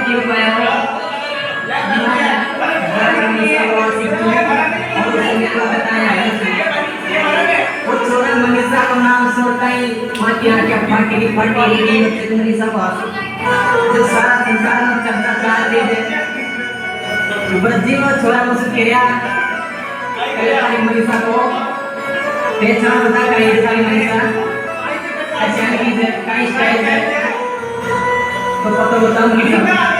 team પાયો मनीषा को सीखने और उसने को बताया है वो छोरा मनीषा का नाम सुनता ही माटिया क्या फाटी मनीषा को जो सारा संसार में चर्चा कर रही है बच्ची वो छोरा मुझसे किया कल्याणी मनीषा को पहचान बता कहीं सारी मनीषा अच्छा की है काई स्टाइल है तो पता बता मनीषा